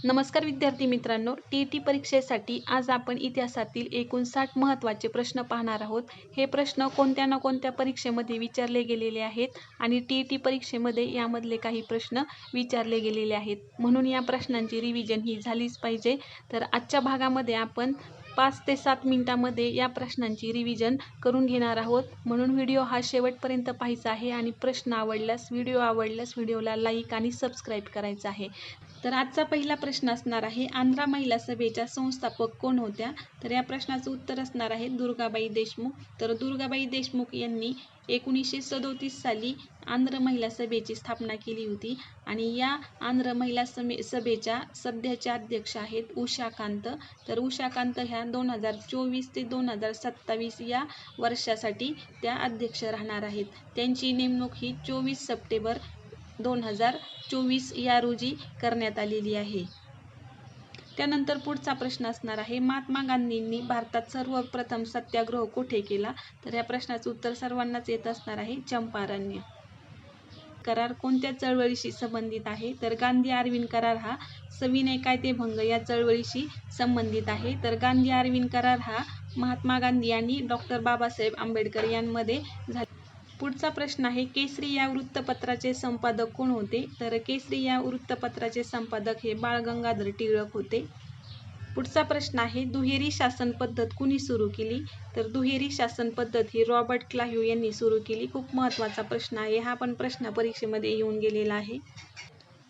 नमस्कार विद्यार्थी मित्रांनो, टी परीक्षेसाठी आज आपण इतिहासातील एकूण 60 महत्त्वाचे प्रश्न पाहणार आहोत. हे प्रश्न कोणत्या ना कोणत्या परीक्षेमध्ये विचारले गेलेले आहेत आणि टी परीक्षेमध्ये यामधले काही प्रश्न विचारले गेलेले आहेत. म्हणून या प्रश्नांची रिव्हिजन ही झालीच पाहिजे. तर आजच्या भागामध्ये आपण 5 ते 7 मिनिटांमध्ये या प्रश्नांची रिव्हिजन करून घेणार आहोत. म्हणून व्हिडिओ हा शेवटपर्यंत पाहायचा आहे आणि प्रश्न आवडल्यास, व्हिडिओला लाईक आणि सबस्क्राईब करायचं आहे. तर आजचा पहिला प्रश्न असणार आहे, आंध्रा महिला सभेच्या संस्थापक कोण होत्या? तर या प्रश्नाचं उत्तर असणार आहे दुर्गाबाई देशमुख. तर दुर्गाबाई देशमुख यांनी 1937 साली आंध्र महिला सभेची स्थापना केली होती आणि या आंध्र महिला सभेच्या सध्याच्या अध्यक्ष आहेत उषा कांत. तर उषा कांत ह्या 2024 ते 2027 या वर्षासाठी त्या अध्यक्ष राहणार आहेत. त्यांची नेमणूक ही 24 सप्टेंबर 2024 या रोजी करण्यात आलेली आहे. त्यानंतर पुढचा प्रश्न असणार आहे, महात्मा गांधींनी भारतात सर्वप्रथम सत्याग्रह कुठे केला? तर या प्रश्नाचं उत्तर सर्वांनाच येत असणार आहे, चंपारण्य. करार कोणत्या चळवळीशी संबंधित आहे? तर गांधी अरविंद करार हा सविनय कायदेभंग या चळवळीशी संबंधित आहे. तर गांधी अरविंद करार हा महात्मा गांधी आणि डॉक्टर बाबासाहेब आंबेडकर यांमध्ये झाला. पुढचा प्रश्न आहे, केसरी या वृत्तपत्राचे संपादक कोण होते? तर केसरी या वृत्तपत्राचे संपादक हे बाळ गंगाधर टिळक होते. पुढचा प्रश्न आहे, दुहेरी शासन पद्धत कुणी सुरू केली? तर दुहेरी शासन पद्धत ही रॉबर्ट क्लाइव्ह यांनी सुरू केली. खूप महत्त्वाचा प्रश्न आहे, हा पण प्रश्न परीक्षेमध्ये येऊन गेलेला आहे.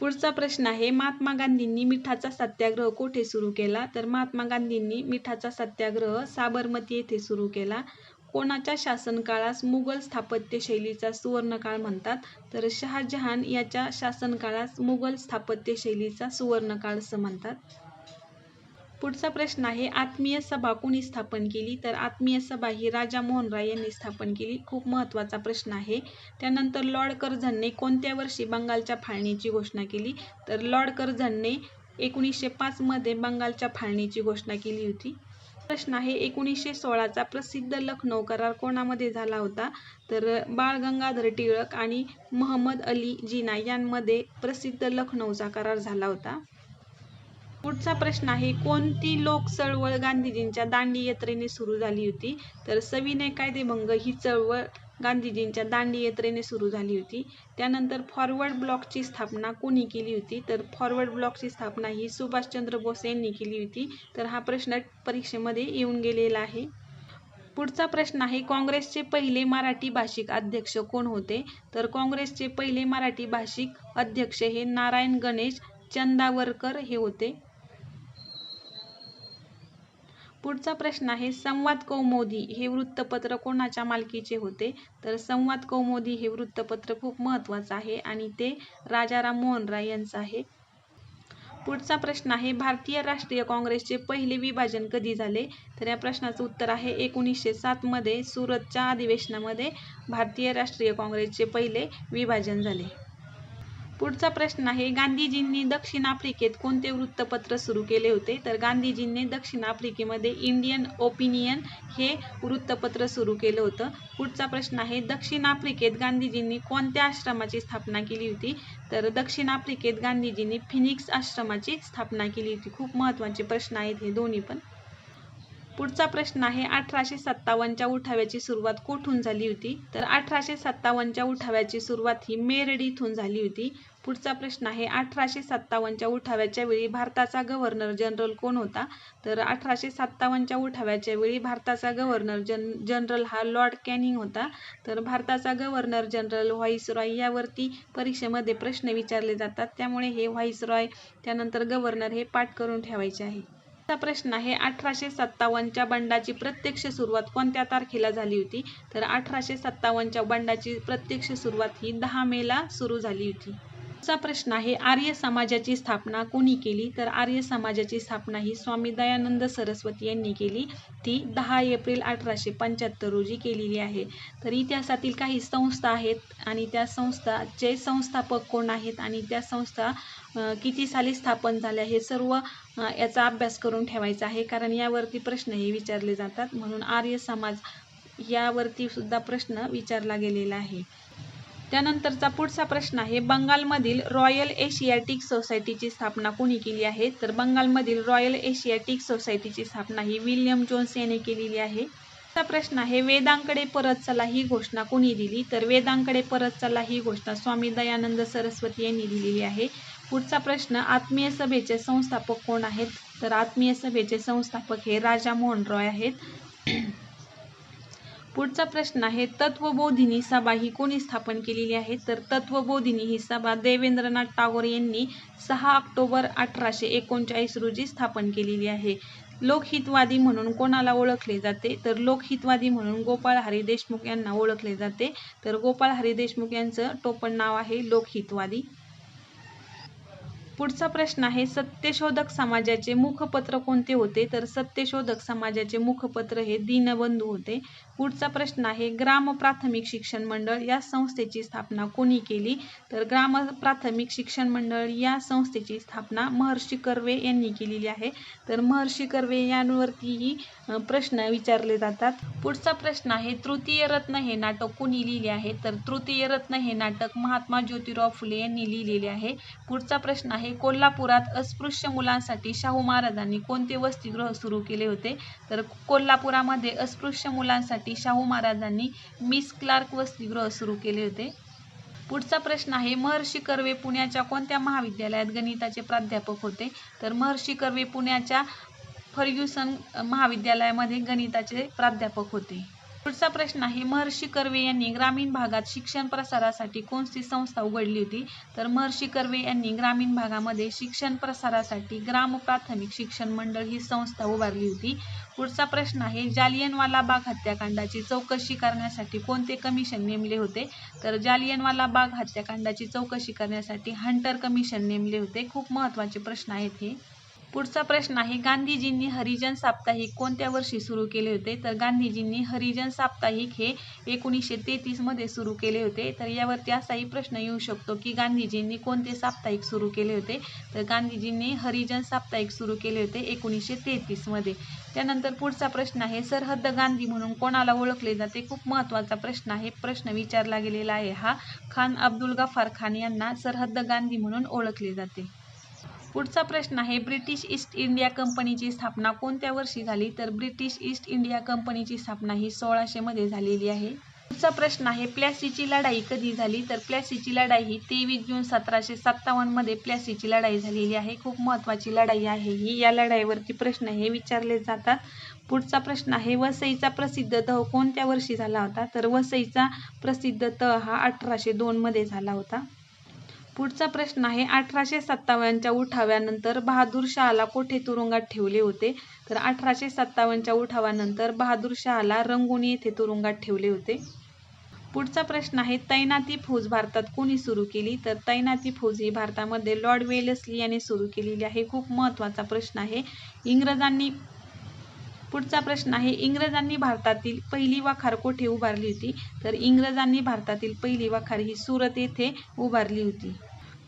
पुढचा प्रश्न आहे, महात्मा गांधींनी मिठाचा सत्याग्रह कोठे सुरू केला? तर महात्मा गांधींनी मिठाचा सत्याग्रह साबरमती येथे सुरू केला. कोणाच्या शासनकाळास मुघल स्थापत्य शैलीचा सुवर्णकाळ म्हणतात? तर शहाजहान याच्या शासनकाळास मुघल स्थापत्य शैलीचा सुवर्णकाळ असं म्हणतात. पुढचा प्रश्न आहे, आत्मीय सभा कोणी स्थापन केली? तर आत्मीय सभा ही राजा मोहन राय यांनी स्थापन केली. खूप महत्त्वाचा प्रश्न आहे. त्यानंतर लॉर्ड कर्झनने कोणत्या वर्षी बंगालच्या फाळणीची घोषणा केली? तर लॉर्ड कर्झनने 1905 मध्ये बंगालच्या फाळणीची घोषणा केली होती. प्रश्न आहे, 1916चा प्रसिद्ध लखनौ करार कोणामध्ये झाला होता? तर बाळ गंगाधर टिळक आणि महम्मद अली जिना यांमध्ये प्रसिद्ध लखनौचा करार झाला होता. पुढचा प्रश्न आहे, कोणती लोक चळवळ गांधीजींच्या दांडी यात्रेने सुरू झाली होती? तर सविनय कायदेभंग ही चळवळ गांधीजींच्या दांडी यात्रेने सुरू झाली होती. त्यानंतर फॉरवर्ड ब्लॉकची स्थापना कोणी केली होती? तर फॉरवर्ड ब्लॉकची स्थापना ही सुभाषचंद्र बोस यांनी केली होती. तर हा प्रश्न परीक्षेमध्ये येऊन गेलेला आहे. पुढचा प्रश्न आहे, काँग्रेसचे पहिले मराठी भाषिक अध्यक्ष कोण होते? तर काँग्रेसचे पहिले मराठी भाषिक अध्यक्ष हे नारायण गणेश चंदावरकर हे होते. पुढचा प्रश्न आहे, संवाद कौमुदी हे वृत्तपत्र कोणाच्या मालकीचे होते? तर संवाद कौमुदी हे वृत्तपत्र खूप महत्त्वाचं आहे आणि ते राजाराम मोहन राय यांचं आहे. पुढचा प्रश्न आहे, भारतीय राष्ट्रीय काँग्रेसचे पहिले विभाजन कधी झाले? तर या प्रश्नाचं उत्तर आहे 1907 मध्ये सुरतच्या अधिवेशनामध्ये भारतीय राष्ट्रीय काँग्रेसचे पहिले विभाजन झाले. पुढचा प्रश्न आहे, गांधीजींनी दक्षिण आफ्रिकेत कोणते वृत्तपत्र सुरू केले होते? तर गांधीजींनी दक्षिण आफ्रिकेमध्ये इंडियन ओपिनियन हे वृत्तपत्र सुरू केलं होतं. पुढचा प्रश्न आहे, दक्षिण आफ्रिकेत गांधीजींनी कोणत्या आश्रमाची स्थापना केली होती? तर दक्षिण आफ्रिकेत गांधीजींनी फिनिक्स आश्रमाची स्थापना केली होती. खूप महत्त्वाचे प्रश्न आहेत हे दोन्ही पण. पुढचा प्रश्न आहे, 1857च्या उठाव्याची सुरुवात कुठून झाली होती? तर 1857च्या उठाव्याची सुरुवात ही मेरठ इथून झाली होती. पुढचा प्रश्न आहे, 1857च्या उठाव्याच्या वेळी भारताचा गव्हर्नर जनरल कोण होता? तर 1857च्या उठाव्याच्या वेळी भारताचा गव्हर्नर जनरल हा लॉर्ड कॅनिंग होता. तर भारताचा गव्हर्नर जनरल, व्हाईसरॉय यावरती परीक्षेमध्ये प्रश्न विचारले जातात, त्यामुळे हे व्हाईसरॉय त्यानंतर गव्हर्नर हे पाठ करून ठेवायचे आहे. चा प्रश्न आहे, 1857च्या बंडाची प्रत्यक्ष सुरुवात कोणत्या तारखेला झाली होती? तर 1857च्या बंडाची प्रत्यक्ष सुरुवात ही 10 मेला सुरू झाली होती. पुढचा प्रश्न आहे, आर्य समाजाची स्थापना कोणी केली? तर आर्य समाजाची स्थापना ही स्वामी दयानंद सरस्वती यांनी केली. ती 10 एप्रिल 1875 रोजी केलेली आहे. तर इतिहासातील काही संस्था आहेत आणि त्या संस्थाचे संस्थापक कोण आहेत आणि त्या संस्था किती साली स्थापन झाल्या हे सर्व याचा अभ्यास करून ठेवायचा आहे, कारण यावरती प्रश्नही विचारले जातात. म्हणून आर्य समाज यावरती सुद्धा प्रश्न विचारला गेलेला आहे. त्यानंतरचा पुढचा प्रश्न आहे, बंगालमधील रॉयल एशियाटिक सोसायटीची स्थापना कोणी केली आहे? तर बंगालमधील रॉयल एशियाटिक सोसायटीची स्थापना ही विल्यम जोन्स याने केलेली आहे. पुढचा प्रश्न आहे, वेदांकडे परत चला ही घोषणा कोणी दिली? तर वेदांकडे परत चला ही घोषणा स्वामी दयानंद सरस्वती यांनी दिलेली आहे. पुढचा प्रश्न, आत्मीय सभेचे संस्थापक कोण आहेत? तर आत्मीय सभेचे संस्थापक हे राजा मोहन रॉय आहेत. पुढचा प्रश्न आहे, तत्वबोधिनी सभा ही कोणी स्थापन केलेली आहे? तर तत्वबोधिनी ही सभा देवेंद्रनाथ टागोर यांनी 6 ऑक्टोबर 1839 रोजी स्थापन केलेली आहे. लोकहितवादी म्हणून कोणाला ओळखले जाते? तर लोकहितवादी म्हणून गोपाळ हरी देशमुख यांना ओळखले जाते. तर गोपाळ हरी देशमुख यांचं टोपण नाव आहे लोकहितवादी. पुढचा प्रश्न आहे, सत्यशोधक समाजाचे मुखपत्र कोणते होते? तर सत्यशोधक समाजाचे मुखपत्र हे दीनबंधू होते. पुढचा प्रश्न आहे, ग्राम प्राथमिक शिक्षण मंडळ या संस्थेची स्थापना कोणी केली? तर ग्राम प्राथमिक शिक्षण मंडळ या संस्थेची स्थापना महर्षी कर्वे यांनी केलेली आहे. तर महर्षी कर्वे यांवरतीही प्रश्न विचारले जातात. पुढचा प्रश्न आहे, तृतीय रत्न हे नाटक कोणी लिहिले आहे? तर तृतीय रत्न हे नाटक महात्मा ज्योतिराव फुले यांनी लिहिलेले आहे. पुढचा प्रश्न आहे, कोल्हापुरात अस्पृश्य मुलांसाठी शाहू महाराजांनी कोणते वसतिगृह सुरू केले होते? तर कोल्हापुरामध्ये अस्पृश्य मुलांसाठी शाहू महाराजांनी मिस क्लार्क वसतिगृह सुरू केले होते. पुढचा प्रश्न आहे, महर्षी कर्वे पुण्याच्या कोणत्या महाविद्यालयात गणिताचे प्राध्यापक होते? तर महर्षी कर्वे पुण्याच्या फर्ग्युसन महाविद्यालयामध्ये गणिताचे प्राध्यापक होते. पुढचा प्रश्न आहे, महर्षी कर्वे यांनी ग्रामीण भागात शिक्षण प्रसारासाठी कोणती संस्था उघडली होती? तर महर्षी कर्वे यांनी ग्रामीण भागामध्ये शिक्षण प्रसारासाठी ग्राम प्राथमिक शिक्षण मंडळ ही संस्था उभारली होती. पुढचा प्रश्न आहे, जालियनवाला बाग हत्याकांडाची चौकशी करण्यासाठी कोणते कमिशन नेमले होते? तर जालियनवाला बाग हत्याकांडाची चौकशी करण्यासाठी हंटर कमिशन नेमले होते. खूप महत्त्वाचे प्रश्न आहेत हे. पुढचा प्रश्न आहे, गांधीजींनी हरिजन साप्ताहिक कोणत्या वर्षी सुरू केले होते? तर गांधीजींनी हरिजन साप्ताहिक हे 1933 मध्ये सुरू केले होते. तर यावरती असाही प्रश्न येऊ शकतो की गांधीजींनी कोणते साप्ताहिक सुरू केले होते? तर गांधीजींनी हरिजन साप्ताहिक सुरू केले होते 1933 मध्ये. त्यानंतर पुढचा प्रश्न आहे, सरहद्द गांधी म्हणून कोणाला ओळखले जाते? खूप महत्त्वाचा प्रश्न आहे. प्रश्न विचारला गेलेला आहे हा. खान अब्दुल गफार खान यांना सरहद्द गांधी म्हणून ओळखले जाते. पुढचा प्रश्न आहे, ब्रिटिश ईस्ट इंडिया कंपनीची स्थापना कोणत्या वर्षी झाली? तर ब्रिटिश ईस्ट इंडिया कंपनीची स्थापना ही 1600 मध्ये झालेली आहे. पुढचा प्रश्न आहे, प्लासीची लढाई कधी झाली? तर प्लासीची लढाई ही 23 जून 1757 मध्ये प्लासीची लढाई झालेली आहे. खूप महत्त्वाची लढाई आहे ही. या लढाईवरती प्रश्न हे विचारले जातात. पुढचा प्रश्न आहे, वसईचा प्रसिद्ध तह कोणत्या वर्षी झाला होता? तर वसईचा प्रसिद्ध तह हा 1802 मध्ये झाला होता. पुढचा प्रश्न आहे, 1857च्या उठाव्यानंतर बहादूर शहाला कोठे तुरुंगात ठेवले होते? तर 1857च्या उठावानंतर बहादूर शहाला रंगुनी येथे तुरुंगात ठेवले होते. पुढचा प्रश्न आहे, तैनाती फौज भारतात कोणी सुरू केली? तर तैनाती फौज ही भारतामध्ये लॉर्ड वेलेस्ली यांनी सुरू केलेली आहे. खूप महत्त्वाचा प्रश्न आहे. पुढचा प्रश्न आहे, इंग्रजांनी भारतातील पहिली वाखार कोठे उभारली होती? तर इंग्रजांनी भारतातील पहिली वाखार ही सुरत येथे उभारली होती.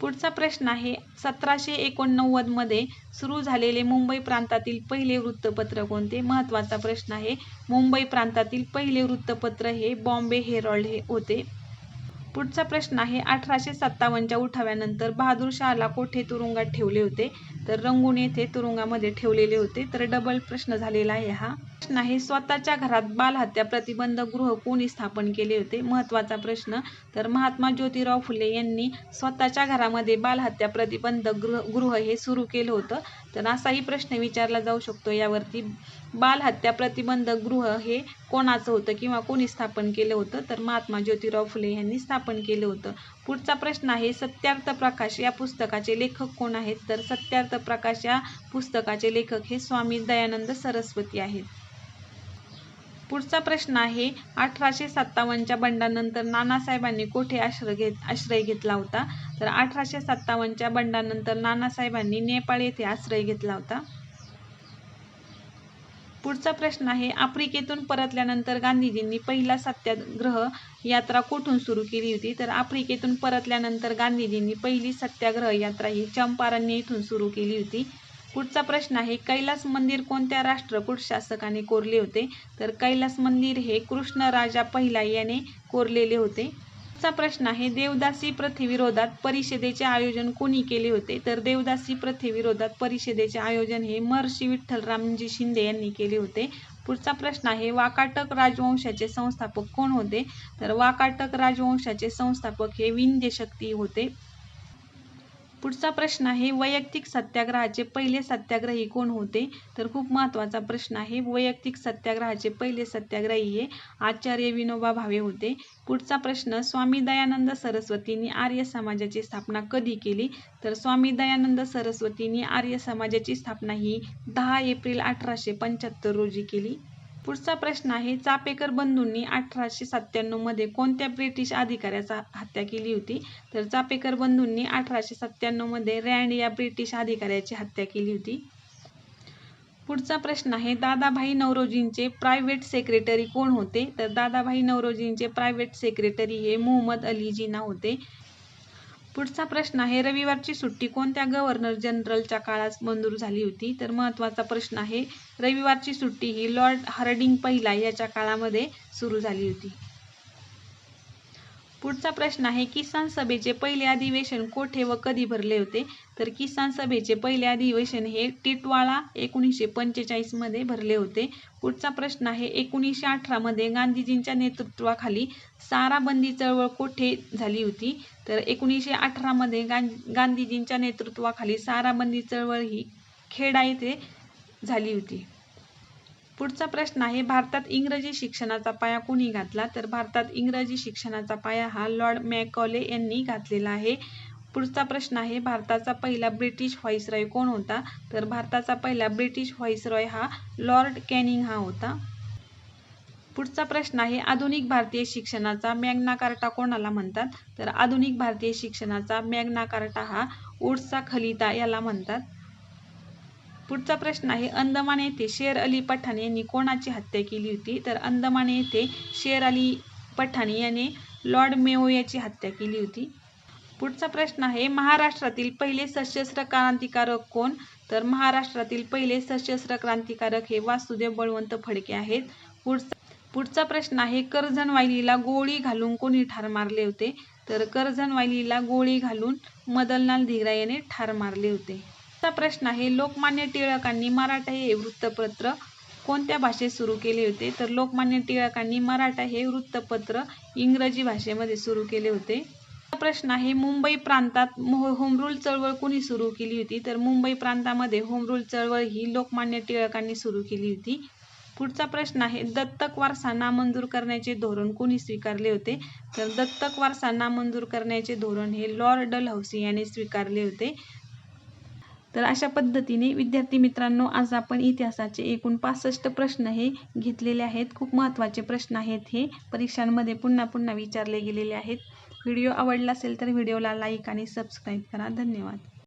पुढचा प्रश्न आहे, 1789 मध्ये सुरू झालेले मुंबई प्रांतातील पहिले वृत्तपत्र कोणते? महत्त्वाचा प्रश्न आहे. मुंबई प्रांतातील पहिले वृत्तपत्र हे बॉम्बे हेरॉल्ड हे होते. पुढचा प्रश्न आहे, 1857च्या उठाव्यानंतर बहादूर शहाला कोठे तुरुंगात ठेवले होते? तर रंगून येथे तुरुंगामध्ये ठेवलेले होते. तर डबल प्रश्न झालेला आहे हा. प्रश्न आहे, स्वतःच्या घरात बालहत्या प्रतिबंधक गृह कोणी स्थापन केले होते? महत्त्वाचा प्रश्न. तर महात्मा ज्योतिराव फुले यांनी स्वतःच्या घरामध्ये बालहत्या प्रतिबंधक गृह हे सुरू केलं होतं. तर असाही प्रश्न विचारला जाऊ शकतो यावरती. बालहत्या प्रतिबंधक गृह हे कोणाचं होतं किंवा कोणी स्थापन केलं होतं? तर महात्मा ज्योतिराव फुले यांनी स्थापन केलं होतं. पुढचा प्रश्न आहे, सत्यार्थ प्रकाश या पुस्तकाचे लेखक कोण आहेत? तर सत्यार्थ प्रकाश या पुस्तकाचे लेखक हे स्वामी दयानंद सरस्वती आहेत. पुढचा प्रश्न आहे, 1857च्या बंडानंतर नानासाहेबांनी कोठे आश्रय घेतला होता? तर 1857च्या बंडानंतर नानासाहेबांनी नेपाळ येथे आश्रय घेतला होता. पुढचा प्रश्न आहे, आफ्रिकेतून परतल्यानंतर गांधीजींनी पहिला सत्याग्रह यात्रा कुठून सुरू केली होती? तर आफ्रिकेतून परतल्यानंतर गांधीजींनी पहिली सत्याग्रह यात्रा ही चंपारण्य येथून सुरू केली होती. पुढचा प्रश्न आहे, कैलास मंदिर कोणत्या राष्ट्रकूट शासकाने कोरले होते? तर कैलास मंदिर हे कृष्णराजा पहिला याने कोरलेले होते. चा प्रश्न आहे, देवदासी प्रथेविरोधात परिषदेचे आयोजन कोणी केले होते? तर देवदासी प्रथेविरोधात परिषदेचे आयोजन हे महर्षी विठ्ठलरामजी शिंदे यांनी केले होते. पुढचा प्रश्न आहे, वाकाटक राजवंशाचे संस्थापक कोण होते? तर वाकाटक राजवंशाचे संस्थापक हे विंध्य शक्ती होते. पुढचा प्रश्न आहे, वैयक्तिक सत्याग्रहाचे पहिले सत्याग्रही कोण होते? तर खूप महत्त्वाचा प्रश्न आहे. वैयक्तिक सत्याग्रहाचे पहिले सत्याग्रही हे आचार्य विनोबा भावे होते. पुढचा प्रश्न, स्वामी दयानंद सरस्वतींनी आर्य समाजाची स्थापना कधी केली? तर स्वामी दयानंद सरस्वतींनी आर्य समाजाची स्थापना ही 10 एप्रिल 1875 रोजी केली. पुढचा प्रश्न आहे, चापेकर बंधूंनी 1897 मध्ये कोणत्या ब्रिटिश अधिकाऱ्याचा हत्या केली होती? तर चापेकर बंधूंनी 1897 मध्ये रँड या ब्रिटिश अधिकाऱ्याची हत्या केली होती. पुढचा प्रश्न आहे, दादाभाई नौरोजींचे प्रायव्हेट सेक्रेटरी कोण होते? तर दादाभाई नौरोजींचे प्रायव्हेट सेक्रेटरी हे मोहम्मद अली जिना होते. पुढचा प्रश्न आहे, रविवारची सुट्टी कोणत्या गव्हर्नर जनरलच्या काळात मंजूर झाली होती? तर महत्त्वाचा प्रश्न आहे, रविवारची सुट्टी ही लॉर्ड हार्डिंग पहिला याच्या काळामध्ये सुरू झाली होती. पुढचा प्रश्न आहे, किसान सभेचे पहिले अधिवेशन कोठे व कधी भरले होते? तर किसान सभेचे पहिले अधिवेशन हे टिटवाळा 1945 मध्ये भरले होते. पुढचा प्रश्न आहे, 1918 मध्ये गांधीजींच्या नेतृत्वाखाली साराबंदी चळवळ कोठे झाली होती? तर 1918 मध्ये गांधीजींच्या नेतृत्वाखाली साराबंदी चळवळ ही खेडा येथे झाली होती. पुढचा प्रश्न आहे, भारतात इंग्रजी शिक्षणाचा पाया कोणी घातला? तर भारतात इंग्रजी शिक्षणाचा पाया हा लॉर्ड मॅकॉले यांनी घातलेला आहे. पुढचा प्रश्न आहे, भारताचा पहिला ब्रिटिश व्हाईसरॉय कोण होता? तर भारताचा पहिला ब्रिटिश व्हाईसरॉय हा लॉर्ड कॅनिंग हा होता. पुढचा प्रश्न आहे, आधुनिक भारतीय शिक्षणाचा मॅग्ना कार्टा कोणाला म्हणतात? तर आधुनिक भारतीय शिक्षणाचा मॅग्ना कार्टा हा वुड्सचा खलिता याला म्हणतात. पुढचा प्रश्न आहे, अंदमान येथे शेर अली पठाण यांनी कोणाची हत्या केली होती? तर अंदमान येथे शेर अली पठाण याने लॉर्ड मेयो याची हत्या केली होती. पुढचा प्रश्न आहे, महाराष्ट्रातील पहिले सशस्त्र क्रांतिकारक कोण? तर महाराष्ट्रातील पहिले सशस्त्र क्रांतिकारक हे वासुदेव बळवंत फडके आहेत. पुढचा प्रश्न आहे, करझनवालीला गोळी घालून कोणी ठार मारले होते? तर करझनवालीला गोळी घालून मदनलाल धिंग्रा याने ठार मारले होते. पुढचा प्रश्न आहे, लोकमान्य टिळकांनी मराठा हे वृत्तपत्र कोणत्या भाषेत सुरू केले होते? तर लोकमान्य टिळकांनी मराठा हे वृत्तपत्र इंग्रजी भाषेमध्ये सुरू केले होते. प्रश्न आहे, मुंबई प्रांतात होमरूल चळवळ कोणी सुरू केली होती? तर मुंबई प्रांतामध्ये होमरूल चळवळ ही लोकमान्य टिळकांनी सुरू केली होती. पुढचा प्रश्न आहे, दत्तक वारसा नामंजूर करण्याचे धोरण कोणी स्वीकारले होते? तर दत्तक वारसा नामंजूर करण्याचे धोरण हे लॉर्ड डलहौसी यांनी स्वीकारले होते. तर अशा पद्धतीने विद्यार्थी मित्रांनो, आज आपण इतिहासाचे एकूण 65 प्रश्न हे घेतलेले आहेत. खूप महत्त्वाचे प्रश्न आहेत. हे परीक्षांमध्ये पुन्हा पुन्हा विचारले गेलेले आहेत. व्हिडिओ आवडला असेल तर व्हिडिओला लाईक आणि सबस्क्राईब करा. धन्यवाद.